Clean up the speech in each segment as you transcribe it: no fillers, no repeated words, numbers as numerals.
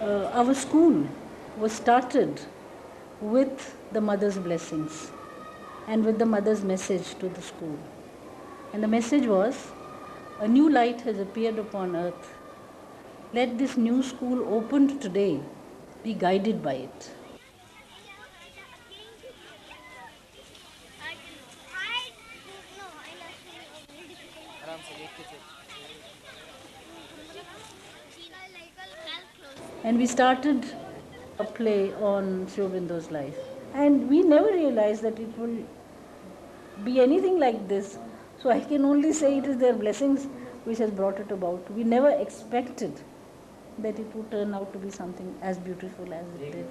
our school was started with the mother's blessings and with the mother's message to the school. And the message was, a new light has appeared upon earth. Let this new school opened today be guided by it. And we started a play on Sri Aurobindo's life. And we never realized that it will be anything like this. So I can only say it is their blessings which has brought it about. We never expected that it would turn out to be something as beautiful as it did.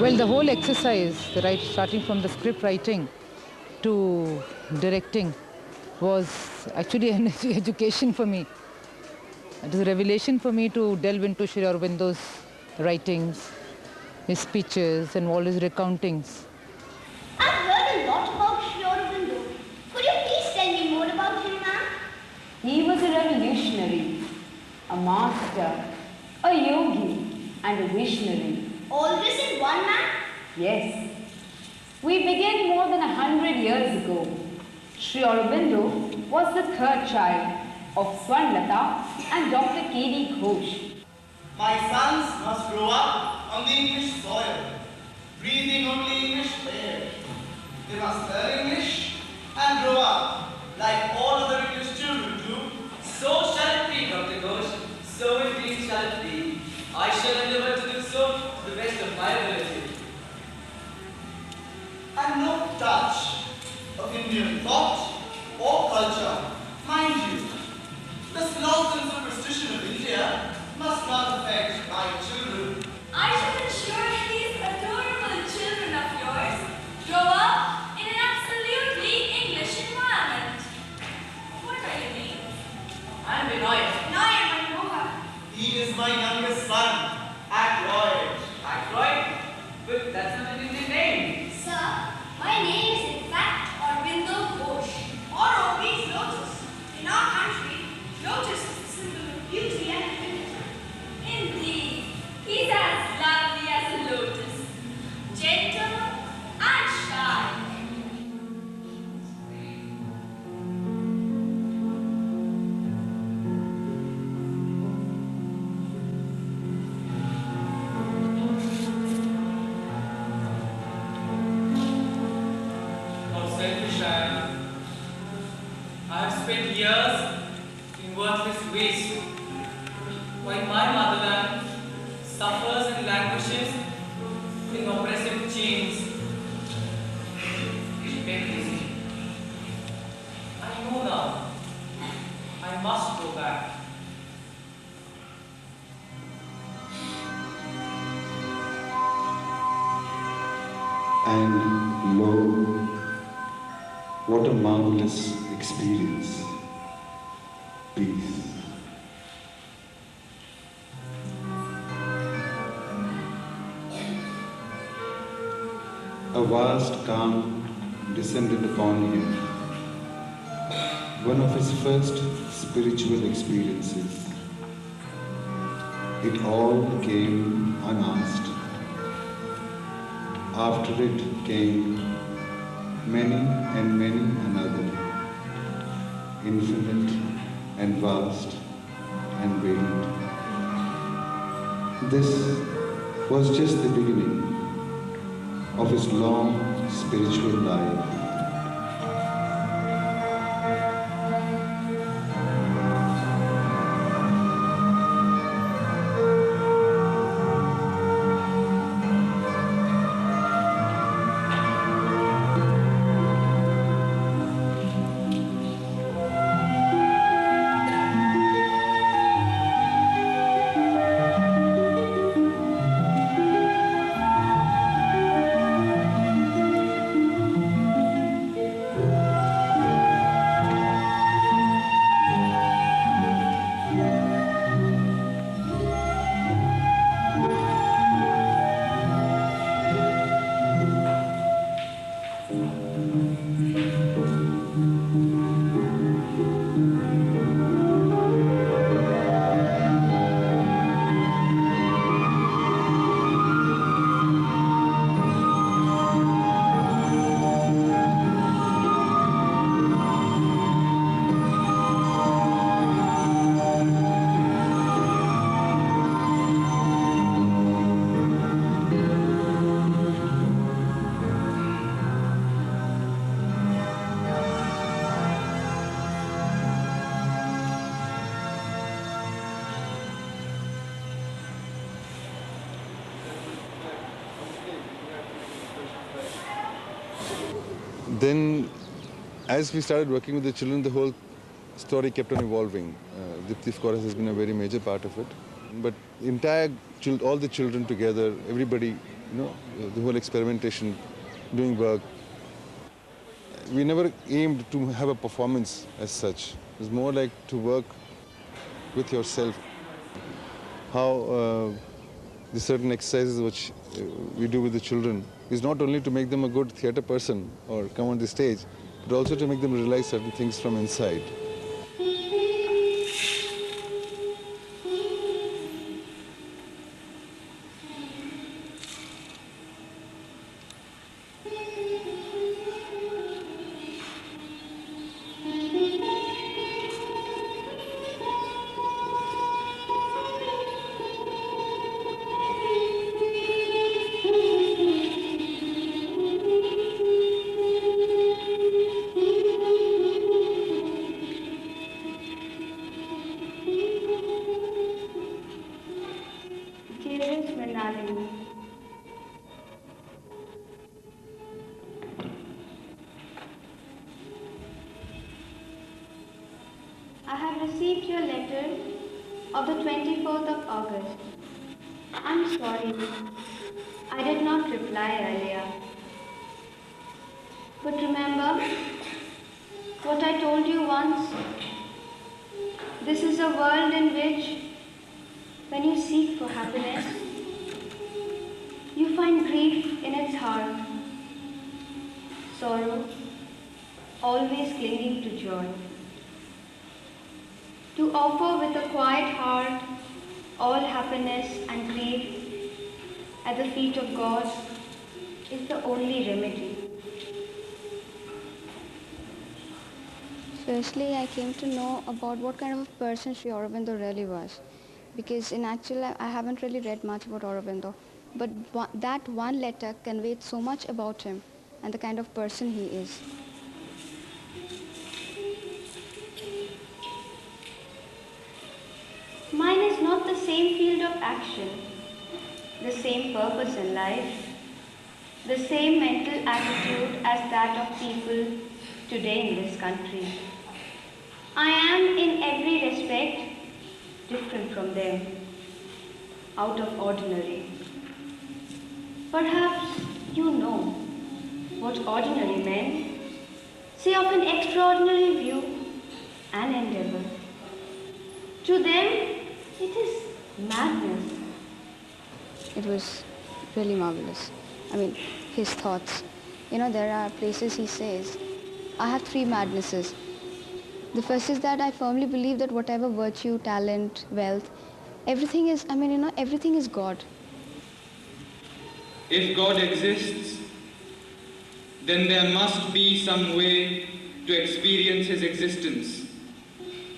Well, the whole exercise, right, starting from the script writing to directing, was actually an education for me. It was a revelation for me to delve into Sri Aurobindo's writings, his speeches, and all his recountings. I've heard a lot about Sri Aurobindo. Could you please tell me more about him, ma'am? He was a revolutionary, a master, a yogi, and a visionary. All this in one man? Yes. We began more than 100 years ago. Sri Aurobindo was the third child of Swarnlata and Dr. K.D. Ghosh. My sons must grow up on the English soil, breathing only English air. They must learn English and grow up like all other English children do. So shall it be, Dr. Ghosh. So indeed shall it be. I shall endeavor to do so to the best of my ability. And no touch of Indian thought or culture. Mind you, the sloth and superstition of India must not affect my children. I shall ensure these adorable children of yours grow up in an absolutely English environment. What are your names? I am Vinoy. Vinoy Manohar. He is my youngest son, Ackroyd. Ackroyd? But that's not an Indian name. Sir, my name is in fact Aurobindo Ghosh. Or always lotus. In our country, lotus is the symbol of beauty and divinity. Indeed, he's as lovely as a lotus, gentle and shy. How selfish I am. I have spent years in worthless waste, while my motherland suffers and languishes in oppressive chains. Take it easy. I know now. I must go back. And lo, what a marvelous experience. peace. A vast calm descended upon him, one of his first spiritual experiences. It all came unasked. After it came many and many another, infinite and vast and varied. This was just the beginning of his long spiritual life. Then, as we started working with the children, the whole story kept on evolving. Dipti, of course, has been a very major part of it. But all the children together, everybody, the whole experimentation, doing work. We never aimed to have a performance as such. It was more like to work with yourself. How the certain exercises which we do with the children is not only to make them a good theatre person or come on the stage, but also to make them realize certain things from inside. I have received your letter of the 24th of August. I'm sorry, I did not reply earlier. But remember what I told you once? This is a world in which, when you seek for happiness, you find grief in its heart, sorrow, always clinging to joy. To offer with a quiet heart all happiness and grief at the feet of God is the only remedy. Firstly, I came to know about what kind of a person Sri Aurobindo really was, because in actual I haven't really read much about Aurobindo, but that one letter conveyed so much about him and the kind of person he is. Mine is not the same field of action, the same purpose in life, the same mental attitude as that of people today in this country. I am in every respect different from them, out of ordinary. Perhaps you know what ordinary men say of an extraordinary view and endeavor. To them, it is madness. It was really marvelous. I mean, his thoughts. You know, there are places he says, I have three madnesses. The first is that I firmly believe that whatever virtue, talent, wealth, everything is, everything is God. If God exists, then there must be some way to experience his existence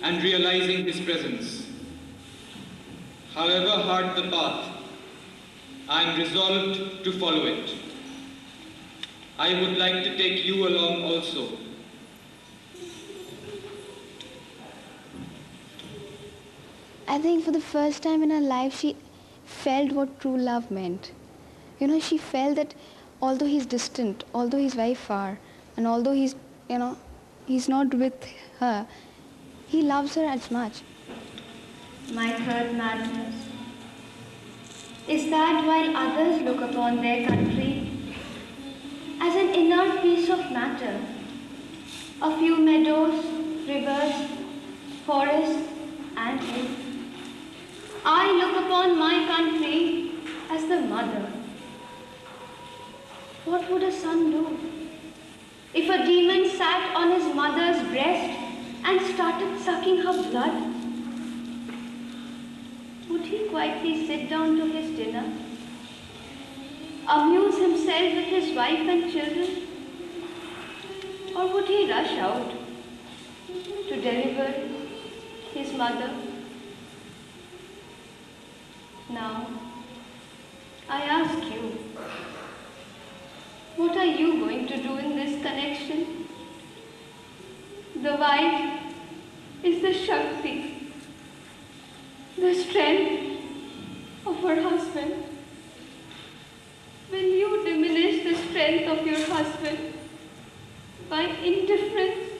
and realizing his presence. However hard the path, I am resolved to follow it. I would like to take you along also. I think for the first time in her life, she felt what true love meant. You know, she felt that although he's distant, although he's very far, and although he's not with her, he loves her as much. My third madness is that while others look upon their country as an inert piece of matter, a few meadows, rivers, forests, and hills, I look upon my country as the mother. What would a son do if a demon sat on his mother's breast and started sucking her blood? Would he quietly sit down to his dinner, amuse himself with his wife and children, or would he rush out to deliver his mother? Now, I ask you, what are you going to do in this connection? The wife is the Shakti, the strength of her husband. Will you diminish the strength of your husband by indifference,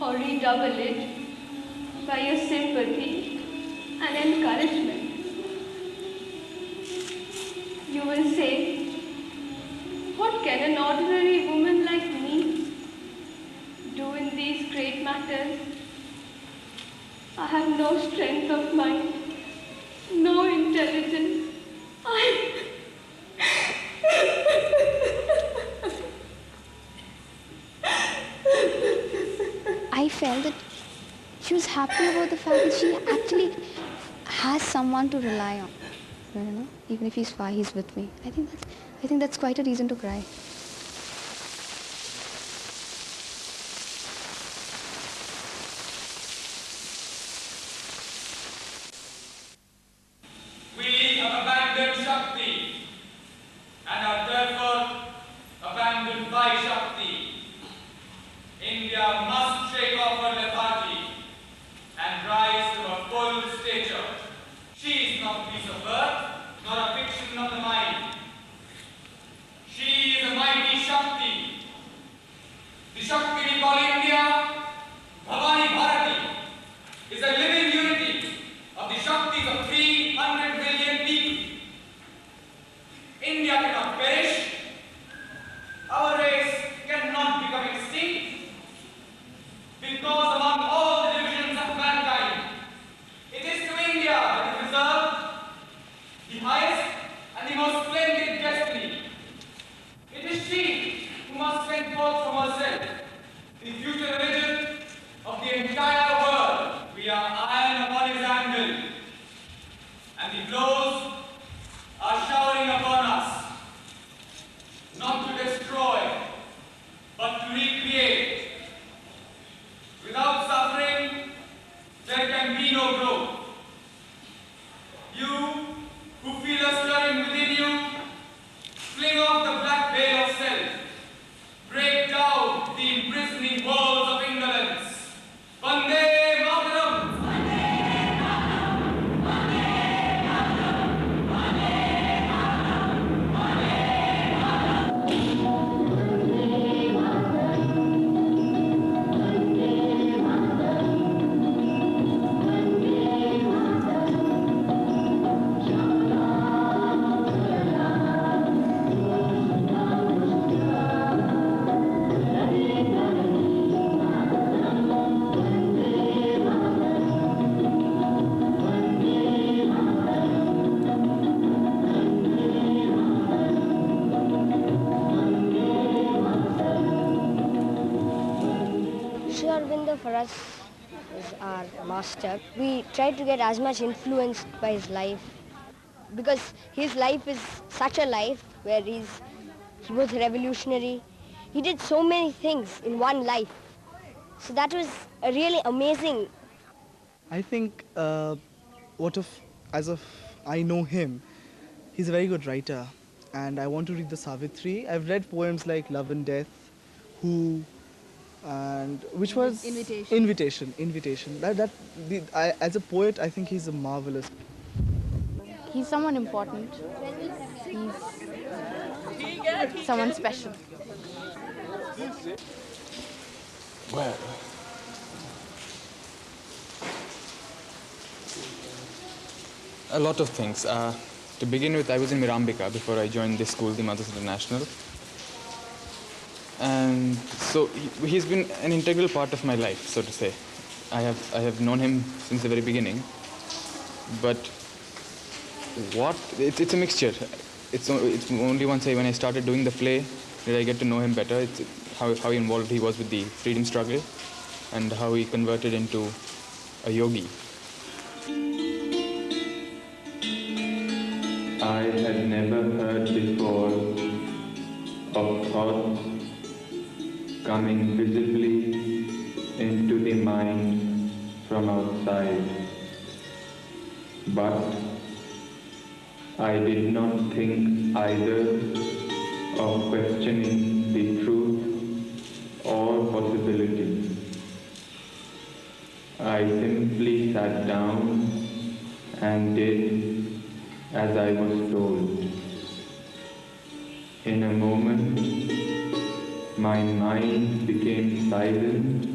or redouble it by your sympathy and encouragement? You will say, what can an ordinary woman like me do in these great matters? I have no strength of mind, no intelligence. I felt that she was happy about the fact that she actually has someone to rely on. You know, even if he's far, he's with me. I think that's quite a reason to cry. We have abandoned Shakti and have therefore abandoned Vai Shakti. India must shake off her lethargy and rise to her full stature. She is not a piece of earth, nor a fiction of the mind. She is a mighty Shakti. The Shakti we call India, Bhavani Bharati, is a living unity of the Shaktis of 300 million people. India cannot perish. Our race cannot become extinct, because among all the divisions of mankind, it is to India that is reserved the highest and the most splendid destiny. It is she who must send forth from herself the future religion of the entire world. We are iron upon his anvil, and the blows are showering upon us. for us is our master. We try to get as much influenced by his life because his life is such a life where he was revolutionary. He did so many things in one life. So that was really amazing. I think as of I know him, he's a very good writer, and I want to read the Savitri. I've read poems like Love and Death, Who, and which was Invitation. As a poet, I think he's a marvelous. He's someone important. He's someone special. Well, a lot of things. To begin with, I was in Mirambika before I joined this school, the Mothers International. And so he's been an integral part of my life, so to say. I have known him since the very beginning. But it's a mixture. It's only once when I started doing the play did I get to know him better. It's how involved he was with the freedom struggle and how he converted into a yogi. I had never heard before of thoughts coming visibly into the mind from outside, but I did not think either of questioning the truth or possibility. I simply sat down and did as I was told. In a moment, my mind became silent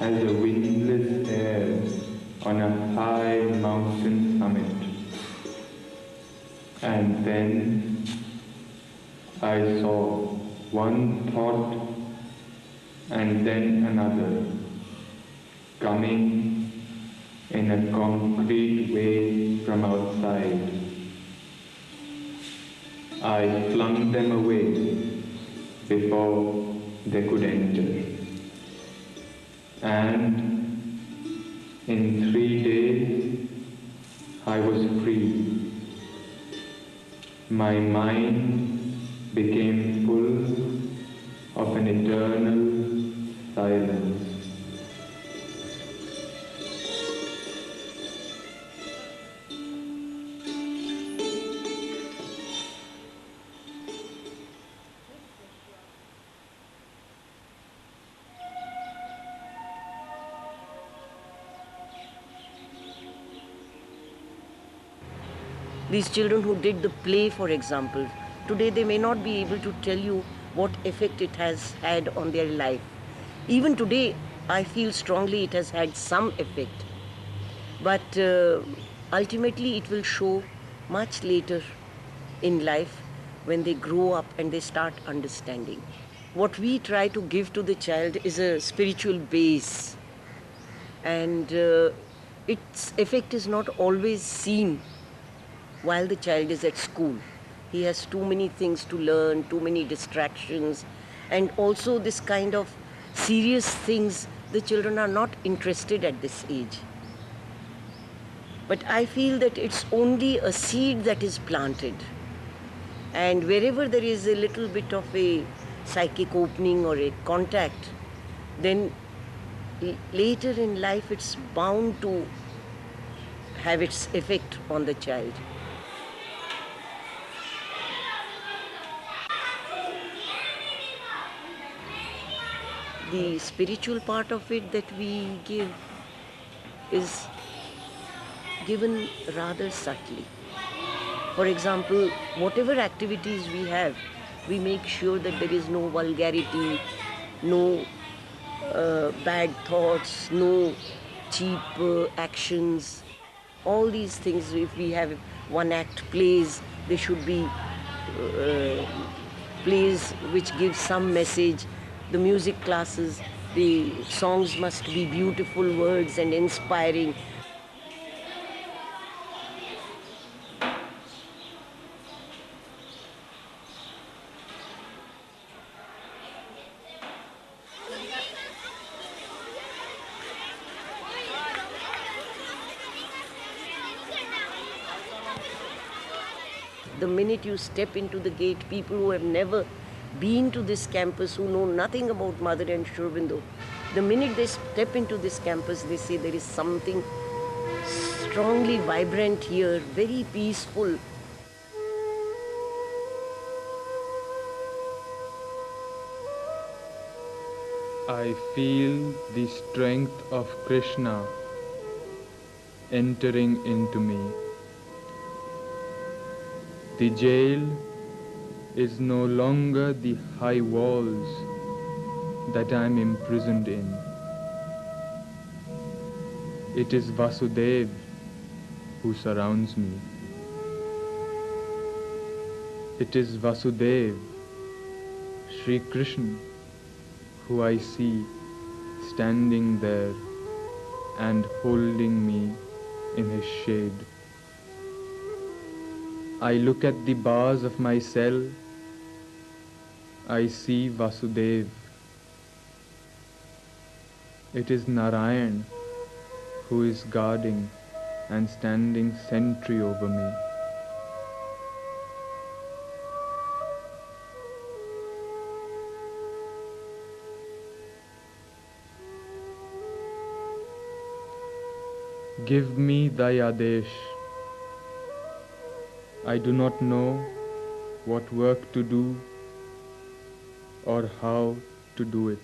as a windless air on a high mountain summit. And then I saw one thought and then another coming in a concrete way from outside. I flung them away before they could enter. And in 3 days, I was free. My mind became full of an eternal silence. These children who did the play, for example, today they may not be able to tell you what effect it has had on their life. Even today, I feel strongly it has had some effect. But ultimately it will show much later in life when they grow up and they start understanding. What we try to give to the child is a spiritual base, and its effect is not always seen while the child is at school. He has too many things to learn, too many distractions, and also this kind of serious things the children are not interested at this age. But I feel that it's only a seed that is planted, and wherever there is a little bit of a psychic opening or a contact, then later in life it's bound to have its effect on the child. The spiritual part of it that we give is given rather subtly. For example, whatever activities we have, we make sure that there is no vulgarity, no bad thoughts, no cheap actions. All these things, if we have one-act plays, they should be plays which give some message. The music classes, the songs must be beautiful words and inspiring. The minute you step into the gate, people who have never been to this campus, who know nothing about Mother and Sri Aurobindo, the minute they step into this campus, they say there is something strongly vibrant here, very peaceful. I feel the strength of Krishna entering into me. The jail is no longer the high walls that I am imprisoned in. It is Vasudev who surrounds me. It is Vasudev, Sri Krishna, who I see standing there and holding me in his shade. I look at the bars of my cell. I see Vasudev. It is Narayan who is guarding and standing sentry over me. Give me thy Adesh. I do not know what work to do or how to do it.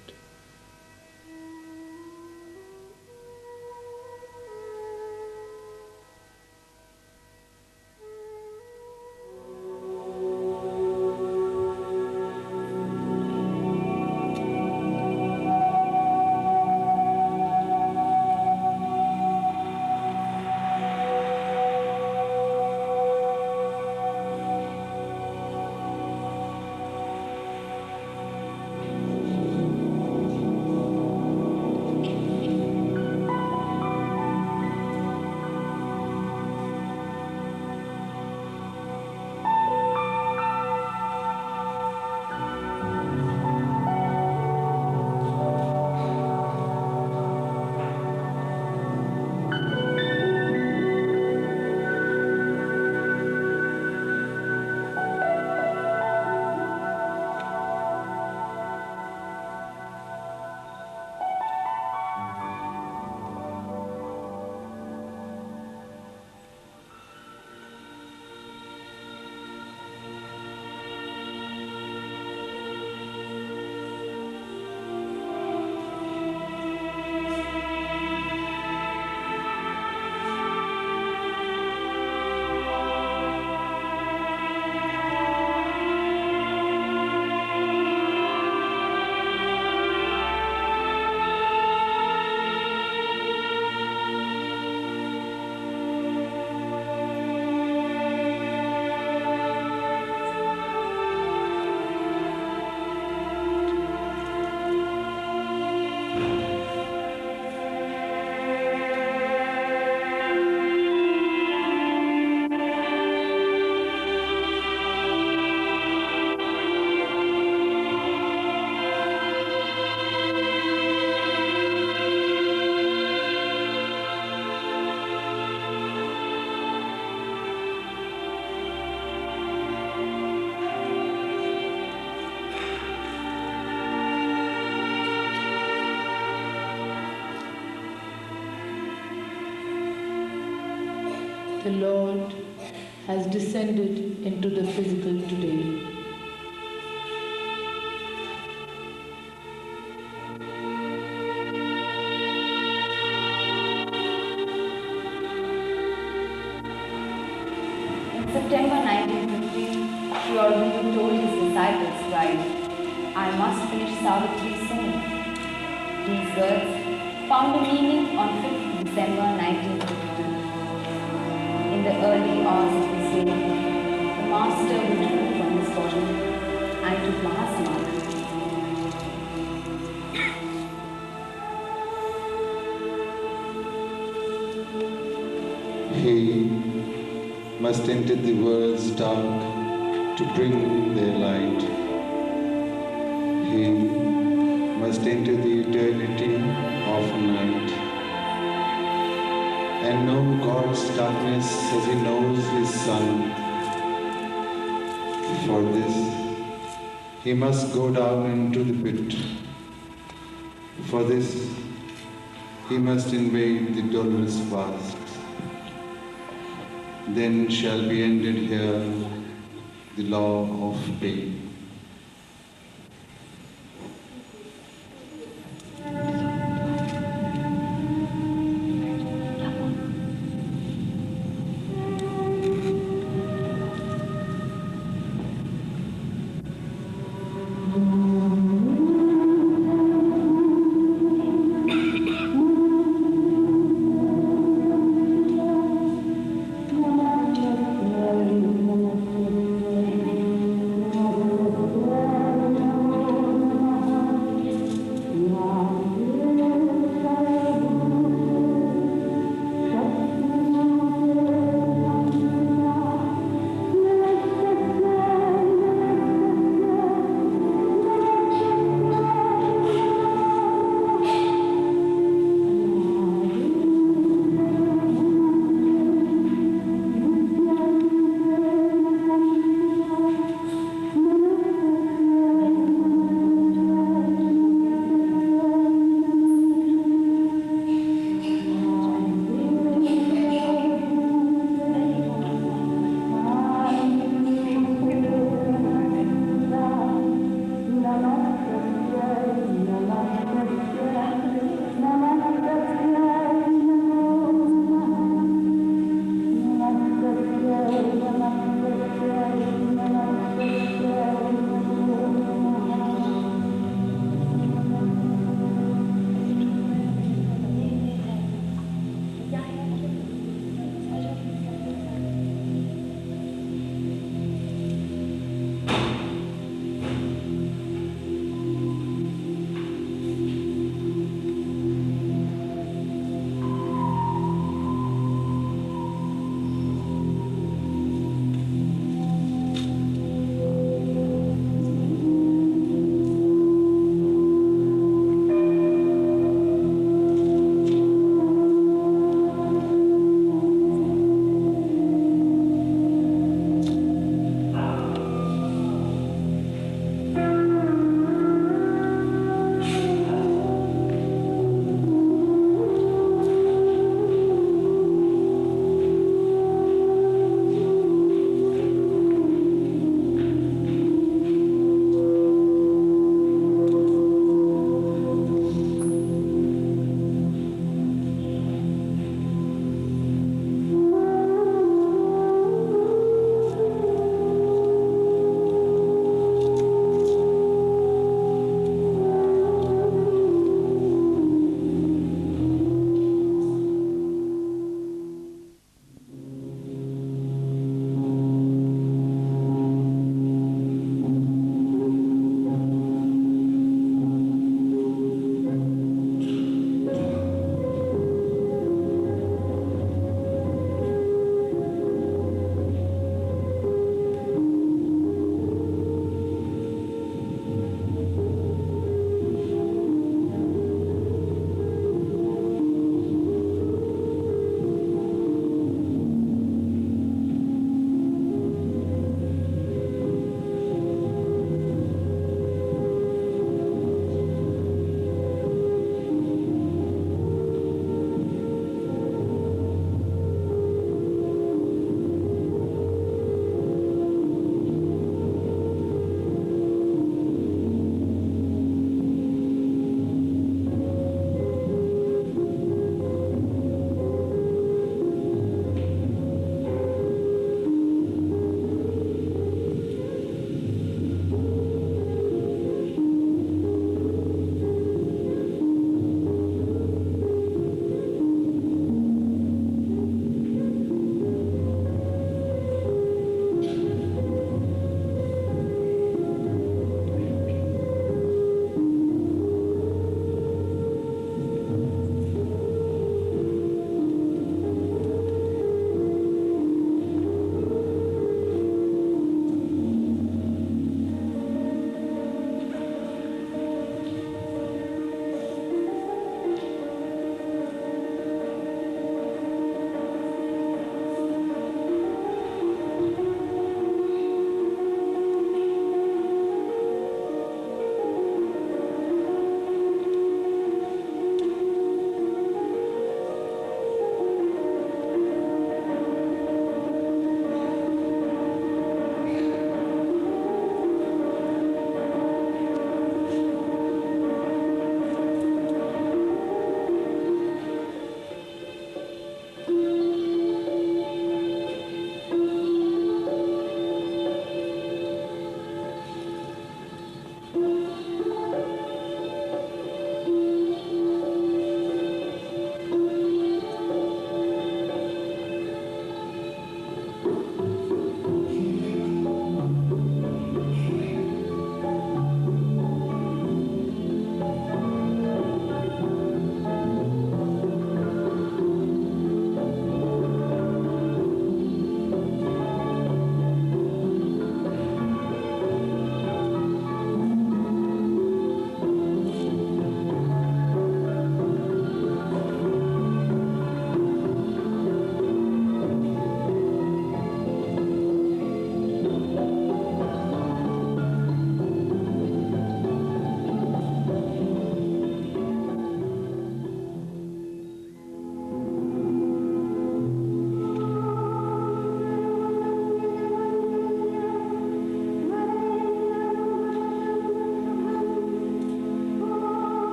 The Lord has descended into the physical today. In September 1950, Sri Aurobindo told his disciples, I must finish Savitri soon. These words found a meaning on 5th December 1950. In the early hours of his day, the Master withdrew from his body and took Mahasamadhi. He must enter the world's dark to bring their light. He must enter the eternity of night and know God's darkness as he knows his sun. For this, he must go down into the pit. For this, he must invade the dolorous past. Then shall be ended here the law of pain.